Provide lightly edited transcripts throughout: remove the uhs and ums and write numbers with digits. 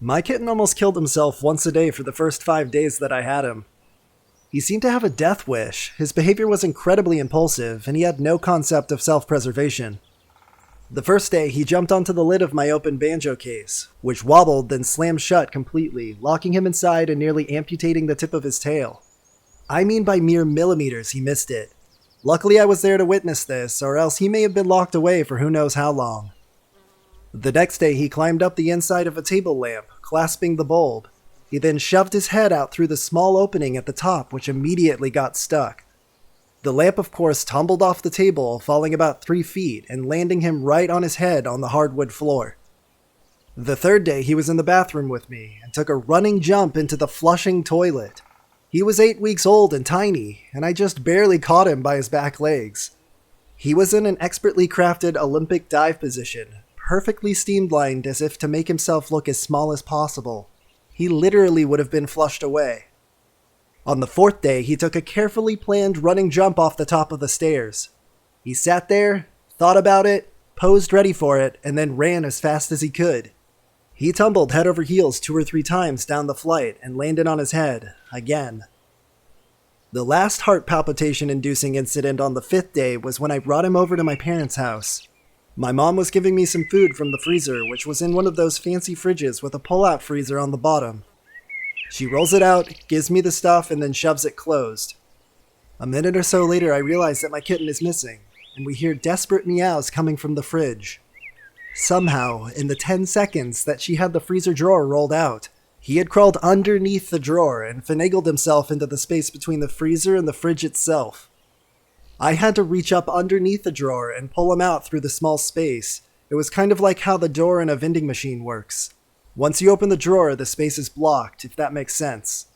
My kitten almost killed himself once a day for the first 5 days that I had him. He seemed to have a death wish, his behavior was incredibly impulsive, and he had no concept of self-preservation. The first day, he jumped onto the lid of my open banjo case, which wobbled then slammed shut completely, locking him inside and nearly amputating the tip of his tail. I mean by mere millimeters he missed it. Luckily I was there to witness this, or else he may have been locked away for who knows how long. The next day he climbed up the inside of a table lamp, clasping the bulb. He then shoved his head out through the small opening at the top, which immediately got stuck. The lamp of course tumbled off the table, falling about 3 feet and landing him right on his head on the hardwood floor. The third day he was in the bathroom with me and took a running jump into the flushing toilet. He was 8 weeks old and tiny, and I just barely caught him by his back legs. He was in an expertly crafted Olympic dive position, perfectly streamlined as if to make himself look as small as possible. He literally would have been flushed away. On the 4th day, he took a carefully planned running jump off the top of the stairs. He sat there, thought about it, posed ready for it, and then ran as fast as he could. He tumbled head over heels 2 or 3 times down the flight and landed on his head, again. The last heart palpitation-inducing incident on the 5th day was when I brought him over to my parents' house. My mom was giving me some food from the freezer, which was in one of those fancy fridges with a pull-out freezer on the bottom. She rolls it out, gives me the stuff, and then shoves it closed. A minute or so later, I realize that my kitten is missing, and we hear desperate meows coming from the fridge. Somehow, in the 10 seconds that she had the freezer drawer rolled out, he had crawled underneath the drawer and finagled himself into the space between the freezer and the fridge itself. I had to reach up underneath the drawer and pull him out through the small space. It was kind of like how the door in a vending machine works. Once you open the drawer, the space is blocked, if that makes sense.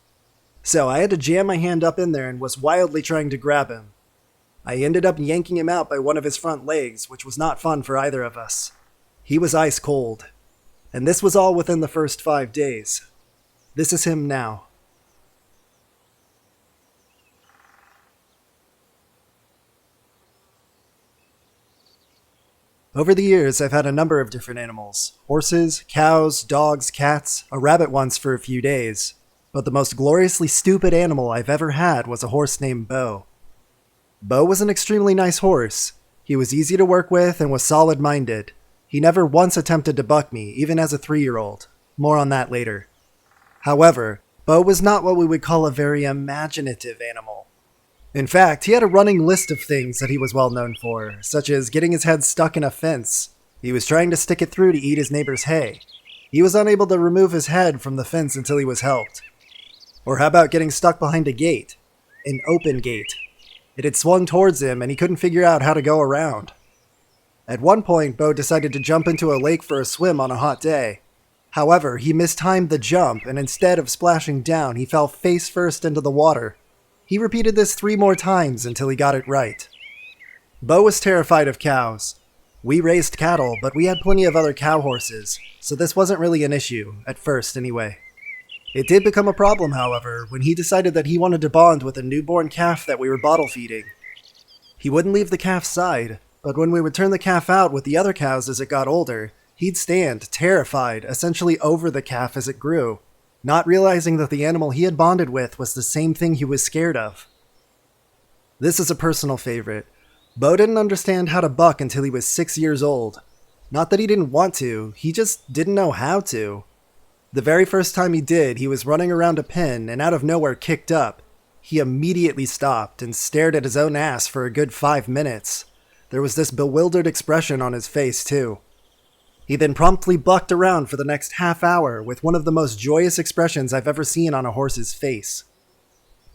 So I had to jam my hand up in there and was wildly trying to grab him. I ended up yanking him out by one of his front legs, which was not fun for either of us. He was ice cold. And this was all within the first 5 days. This is him now. Over the years, I've had a number of different animals. Horses, cows, dogs, cats, a rabbit once for a few days. But the most gloriously stupid animal I've ever had was a horse named Bo. Bo was an extremely nice horse. He was easy to work with and was solid-minded. He never once attempted to buck me, even as a 3-year-old. More on that later. However, Bo was not what we would call a very imaginative animal. In fact, he had a running list of things that he was well known for, such as getting his head stuck in a fence. He was trying to stick it through to eat his neighbor's hay. He was unable to remove his head from the fence until he was helped. Or how about getting stuck behind a gate? An open gate. It had swung towards him and he couldn't figure out how to go around. At one point, Bo decided to jump into a lake for a swim on a hot day. However, he mistimed the jump, and instead of splashing down, he fell face first into the water. He repeated this 3 more times until he got it right. Bo was terrified of cows. We raised cattle, but we had plenty of other cow horses, so this wasn't really an issue, at first anyway. It did become a problem, however, when he decided that he wanted to bond with a newborn calf that we were bottle feeding. He wouldn't leave the calf's side, but when we would turn the calf out with the other cows as it got older, he'd stand, terrified, essentially over the calf as it grew, not realizing that the animal he had bonded with was the same thing he was scared of. This is a personal favorite. Bo didn't understand how to buck until he was 6 years old. Not that he didn't want to, he just didn't know how to. The very first time he did, he was running around a pen and out of nowhere kicked up. He immediately stopped and stared at his own ass for a good 5 minutes. There was this bewildered expression on his face, too. He then promptly bucked around for the next half hour with one of the most joyous expressions I've ever seen on a horse's face.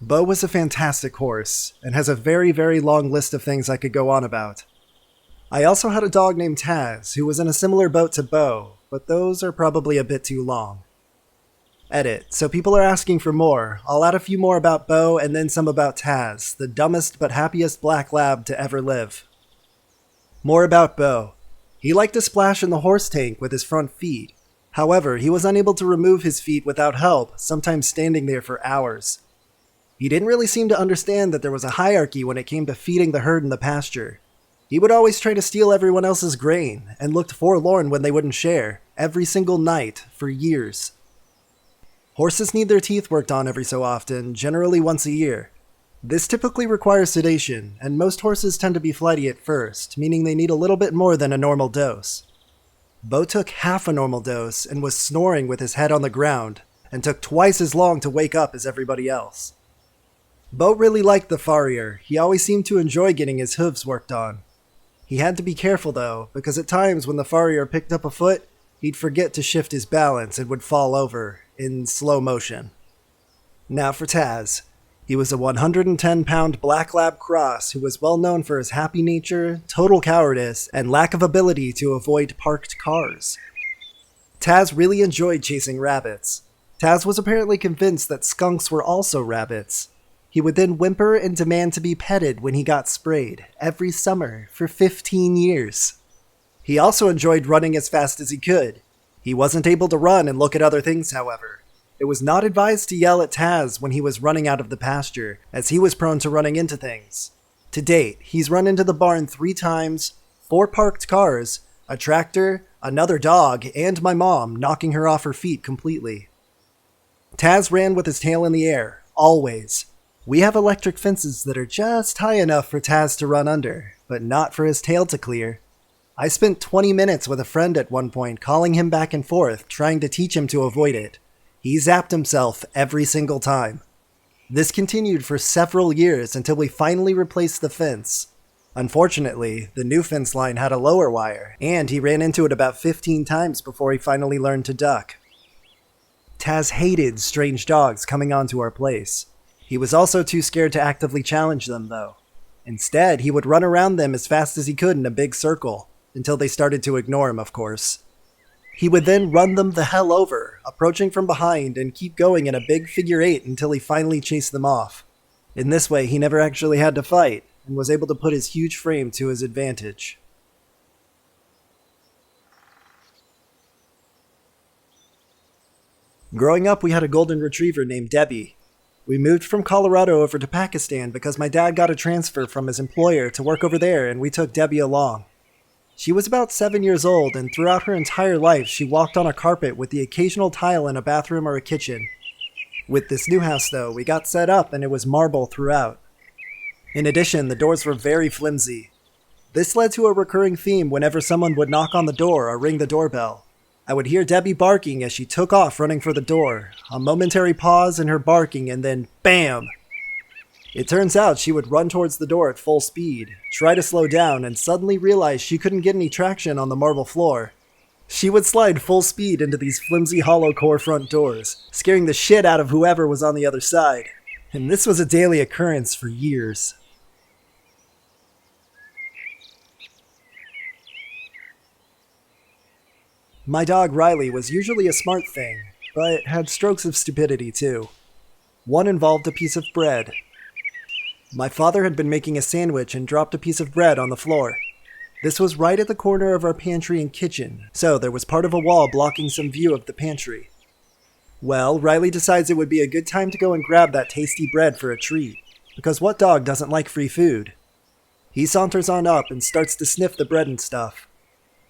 Bo was a fantastic horse, and has a very, very long list of things I could go on about. I also had a dog named Taz, who was in a similar boat to Bo, but those are probably a bit too long. Edit. So people are asking for more. I'll add a few more about Bo and then some about Taz, the dumbest but happiest black lab to ever live. More about Bo. He liked to splash in the horse tank with his front feet. However, he was unable to remove his feet without help, sometimes standing there for hours. He didn't really seem to understand that there was a hierarchy when it came to feeding the herd in the pasture. He would always try to steal everyone else's grain, and looked forlorn when they wouldn't share, every single night, for years. Horses need their teeth worked on every so often, generally once a year. This typically requires sedation, and most horses tend to be flighty at first, meaning they need a little bit more than a normal dose. Bo took half a normal dose and was snoring with his head on the ground, and took twice as long to wake up as everybody else. Bo really liked the farrier. He always seemed to enjoy getting his hooves worked on. He had to be careful though, because at times when the farrier picked up a foot, he'd forget to shift his balance and would fall over, in slow motion. Now for Taz. He was a 110-pound black lab cross who was well known for his happy nature, total cowardice, and lack of ability to avoid parked cars. Taz really enjoyed chasing rabbits. Taz was apparently convinced that skunks were also rabbits. He would then whimper and demand to be petted when he got sprayed, every summer, for 15 years. He also enjoyed running as fast as he could. He wasn't able to run and look at other things, however. It was not advised to yell at Taz when he was running out of the pasture, as he was prone to running into things. To date, he's run into the barn 3 times, 4 parked cars, a tractor, another dog, and my mom, knocking her off her feet completely. Taz ran with his tail in the air, always. We have electric fences that are just high enough for Taz to run under, but not for his tail to clear. I spent 20 minutes with a friend at one point calling him back and forth, trying to teach him to avoid it. He zapped himself every single time. This continued for several years until we finally replaced the fence. Unfortunately, the new fence line had a lower wire, and he ran into it about 15 times before he finally learned to duck. Taz hated strange dogs coming onto our place. He was also too scared to actively challenge them, though. Instead, he would run around them as fast as he could in a big circle, until they started to ignore him, of course. He would then run them the hell over, approaching from behind and keep going in a big figure 8 until he finally chased them off. In this way, he never actually had to fight, and was able to put his huge frame to his advantage. Growing up, we had a golden retriever named Debbie. We moved from Colorado over to Pakistan because my dad got a transfer from his employer to work over there, and we took Debbie along. She was about 7 years old, and throughout her entire life, she walked on a carpet with the occasional tile in a bathroom or a kitchen. With this new house, though, we got set up and it was marble throughout. In addition, the doors were very flimsy. This led to a recurring theme whenever someone would knock on the door or ring the doorbell. I would hear Debbie barking as she took off running for the door, a momentary pause in her barking, and then BAM! It turns out she would run towards the door at full speed, try to slow down, and suddenly realize she couldn't get any traction on the marble floor. She would slide full speed into these flimsy hollow core front doors, scaring the shit out of whoever was on the other side. And this was a daily occurrence for years. My dog Riley was usually a smart thing, but had strokes of stupidity too. One involved a piece of bread. My father had been making a sandwich and dropped a piece of bread on the floor. This was right at the corner of our pantry and kitchen, so there was part of a wall blocking some view of the pantry. Well, Riley decides it would be a good time to go and grab that tasty bread for a treat, because what dog doesn't like free food? He saunters on up and starts to sniff the bread and stuff.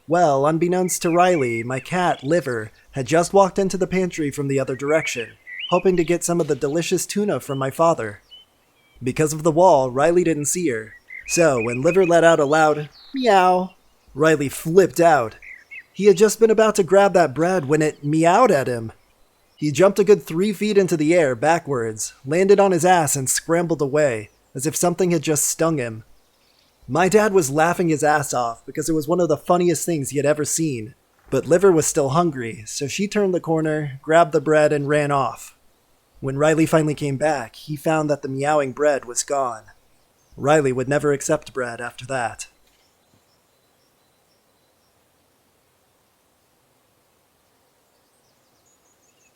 Well, unbeknownst to Riley, my cat, Liver, had just walked into the pantry from the other direction, hoping to get some of the delicious tuna from my father. Because of the wall, Riley didn't see her, so when Liver let out a loud meow, Riley flipped out. He had just been about to grab that bread when it meowed at him. He jumped a good 3 feet into the air backwards, landed on his ass, and scrambled away, as if something had just stung him. My dad was laughing his ass off because it was one of the funniest things he had ever seen, but Liver was still hungry, so she turned the corner, grabbed the bread, and ran off. When Riley finally came back, he found that the meowing bread was gone. Riley would never accept bread after that.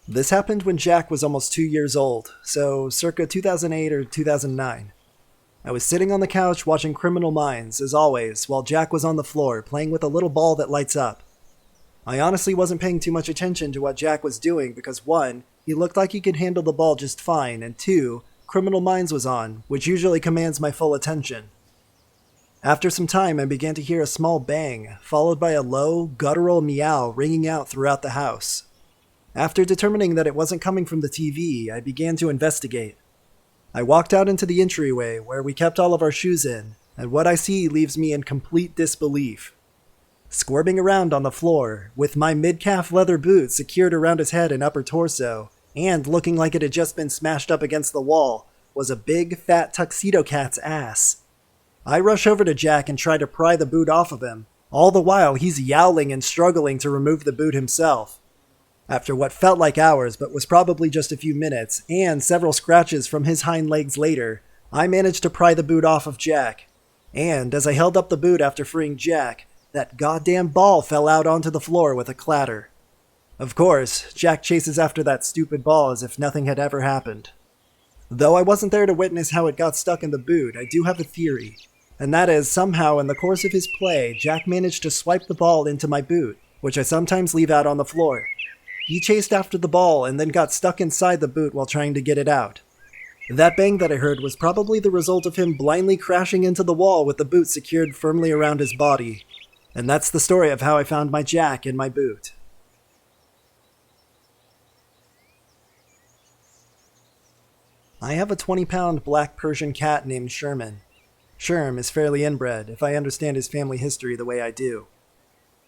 This happened when Jack was almost 2 years old, so circa 2008 or 2009. I was sitting on the couch watching Criminal Minds, as always, while Jack was on the floor playing with a little ball that lights up. I honestly wasn't paying too much attention to what Jack was doing because 1, he looked like he could handle the ball just fine, and 2, Criminal Minds was on, which usually commands my full attention. After some time, I began to hear a small bang, followed by a low, guttural meow ringing out throughout the house. After determining that it wasn't coming from the TV, I began to investigate. I walked out into the entryway where we kept all of our shoes in, and what I see leaves me in complete disbelief. Squirming around on the floor, with my mid-calf leather boot secured around his head and upper torso, and looking like it had just been smashed up against the wall, was a big, fat tuxedo cat's ass. I rush over to Jack and try to pry the boot off of him, all the while he's yowling and struggling to remove the boot himself. After what felt like hours but was probably just a few minutes, and several scratches from his hind legs later, I managed to pry the boot off of Jack. And as I held up the boot after freeing Jack, that goddamn ball fell out onto the floor with a clatter. Of course, Jack chases after that stupid ball as if nothing had ever happened. Though I wasn't there to witness how it got stuck in the boot, I do have a theory. And that is, somehow in the course of his play, Jack managed to swipe the ball into my boot, which I sometimes leave out on the floor. He chased after the ball and then got stuck inside the boot while trying to get it out. That bang that I heard was probably the result of him blindly crashing into the wall with the boot secured firmly around his body. And that's the story of how I found my Jack in my boot. I have a 20-pound black Persian cat named Sherman. Sherm is fairly inbred, if I understand his family history the way I do.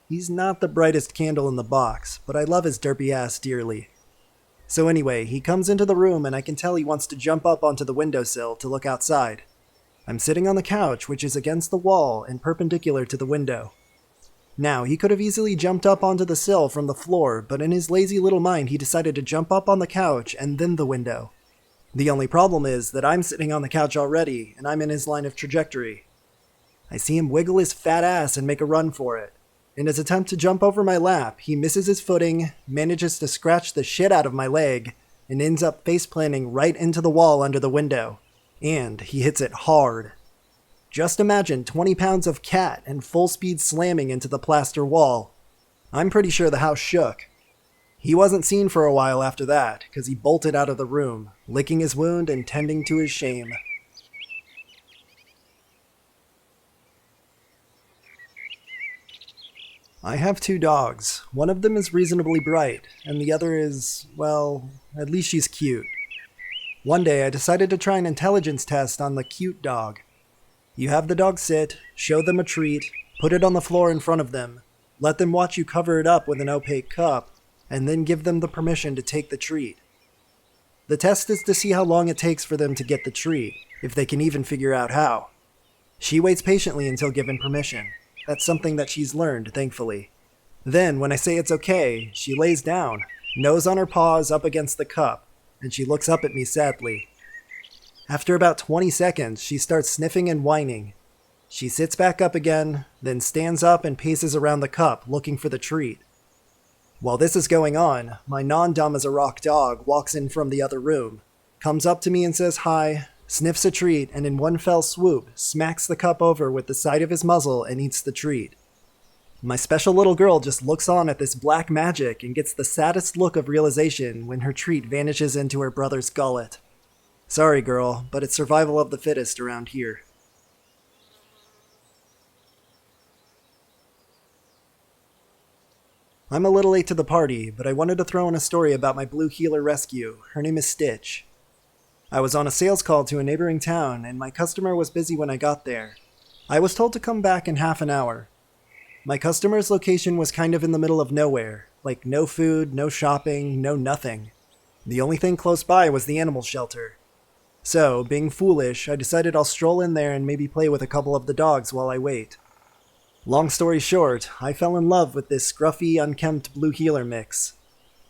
He's not the brightest candle in the box, but I love his derpy ass dearly. So anyway, he comes into the room and I can tell he wants to jump up onto the windowsill to look outside. I'm sitting on the couch, which is against the wall and perpendicular to the window. Now, he could have easily jumped up onto the sill from the floor, but in his lazy little mind he decided to jump up on the couch and then the window. The only problem is that I'm sitting on the couch already, and I'm in his line of trajectory. I see him wiggle his fat ass and make a run for it. In his attempt to jump over my lap, he misses his footing, manages to scratch the shit out of my leg, and ends up face-planting right into the wall under the window. And he hits it hard. Just imagine 20 pounds of cat and full speed slamming into the plaster wall. I'm pretty sure the house shook. He wasn't seen for a while after that, because he bolted out of the room, licking his wound and tending to his shame. I have 2 dogs. One of them is reasonably bright, and the other is, well, at least she's cute. One day I decided to try an intelligence test on the cute dog. You have the dog sit, show them a treat, put it on the floor in front of them, let them watch you cover it up with an opaque cup, and then give them the permission to take the treat. The test is to see how long it takes for them to get the treat, if they can even figure out how. She waits patiently until given permission. That's something that she's learned, thankfully. Then, when I say it's okay, she lays down, nose on her paws up against the cup, and she looks up at me sadly. After about 20 seconds, she starts sniffing and whining. She sits back up again, then stands up and paces around the cup, looking for the treat. While this is going on, my non-dumb-as-a-rock dog walks in from the other room, comes up to me and says hi, sniffs a treat, and in one fell swoop, smacks the cup over with the side of his muzzle and eats the treat. My special little girl just looks on at this black magic and gets the saddest look of realization when her treat vanishes into her brother's gullet. Sorry, girl, but it's survival of the fittest around here. I'm a little late to the party, but I wanted to throw in a story about my blue heeler rescue. Her name is Stitch. I was on a sales call to a neighboring town, and my customer was busy when I got there. I was told to come back in half an hour. My customer's location was kind of in the middle of nowhere, like no food, no shopping, no nothing. The only thing close by was the animal shelter. So, being foolish, I decided I'll stroll in there and maybe play with a couple of the dogs while I wait. Long story short, I fell in love with this scruffy, unkempt blue heeler mix.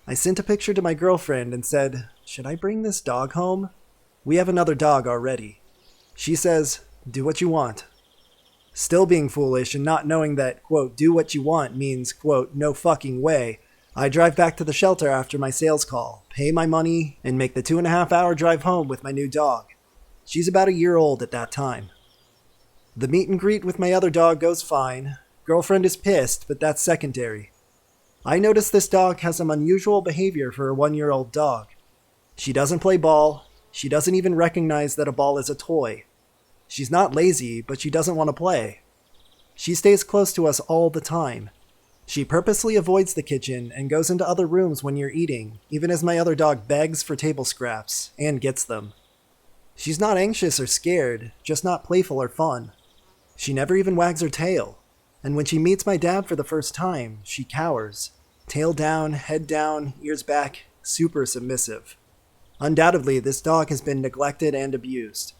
I sent a picture to my girlfriend and said, "Should I bring this dog home? We have another dog already." She says, "Do what you want." Still being foolish and not knowing that, quote, do what you want means, quote, no fucking way, I drive back to the shelter after my sales call, pay my money, and make the 2.5-hour drive home with my new dog. She's about a year old at that time. The meet and greet with my other dog goes fine. Girlfriend is pissed, but that's secondary. I notice this dog has some unusual behavior for a 1-year-old dog. She doesn't play ball. She doesn't even recognize that a ball is a toy. She's not lazy, but she doesn't want to play. She stays close to us all the time. She purposely avoids the kitchen and goes into other rooms when you're eating, even as my other dog begs for table scraps, and gets them. She's not anxious or scared, just not playful or fun. She never even wags her tail, and when she meets my dad for the first time, she cowers. Tail down, head down, ears back, super submissive. Undoubtedly, this dog has been neglected and abused.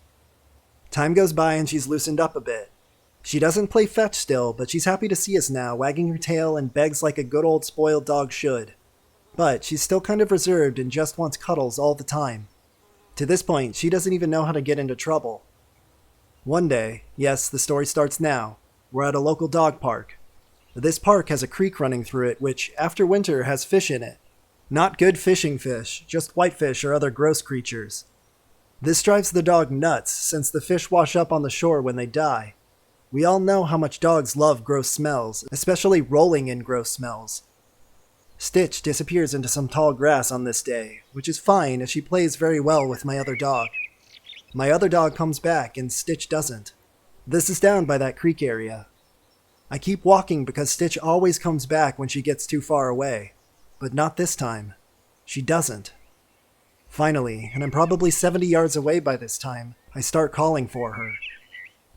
Time goes by and she's loosened up a bit. She doesn't play fetch still, but she's happy to see us now, wagging her tail and begs like a good old spoiled dog should. But she's still kind of reserved and just wants cuddles all the time. To this point, she doesn't even know how to get into trouble. One day, yes, the story starts now, we're at a local dog park. This park has a creek running through it, which, after winter, has fish in it. Not good fishing fish, just whitefish or other gross creatures. This drives the dog nuts, since the fish wash up on the shore when they die. We all know how much dogs love gross smells, especially rolling in gross smells. Stitch disappears into some tall grass on this day, which is fine as she plays very well with my other dog. My other dog comes back and Stitch doesn't. This is down by that creek area. I keep walking because Stitch always comes back when she gets too far away, but not this time. She doesn't. Finally, and I'm probably 70 yards away by this time, I start calling for her.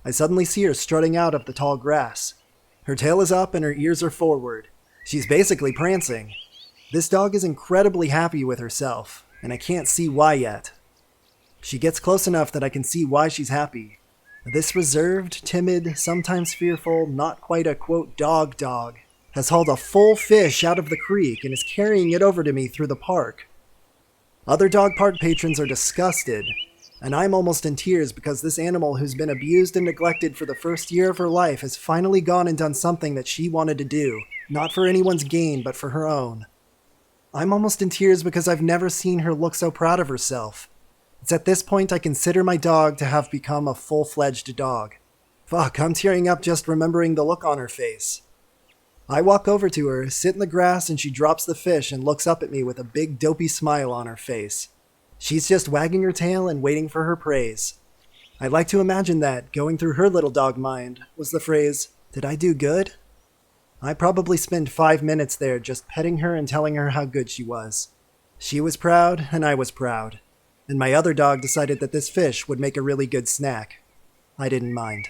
I suddenly see her strutting out of the tall grass. Her tail is up and her ears are forward. She's basically prancing. This dog is incredibly happy with herself, and I can't see why yet. She gets close enough that I can see why she's happy. This reserved, timid, sometimes fearful, not quite a quote dog has hauled a full fish out of the creek and is carrying it over to me through the park. Other dog park patrons are disgusted, and I'm almost in tears because this animal who's been abused and neglected for the first year of her life has finally gone and done something that she wanted to do, not for anyone's gain, but for her own. I'm almost in tears because I've never seen her look so proud of herself. It's at this point I consider my dog to have become a full-fledged dog. Fuck, I'm tearing up just remembering the look on her face. I walk over to her, sit in the grass, and she drops the fish and looks up at me with a big dopey smile on her face. She's just wagging her tail and waiting for her praise. I'd like to imagine that, going through her little dog mind, was the phrase, "Did I do good?" I probably spent 5 minutes there just petting her and telling her how good she was. She was proud, and I was proud. And my other dog decided that this fish would make a really good snack. I didn't mind.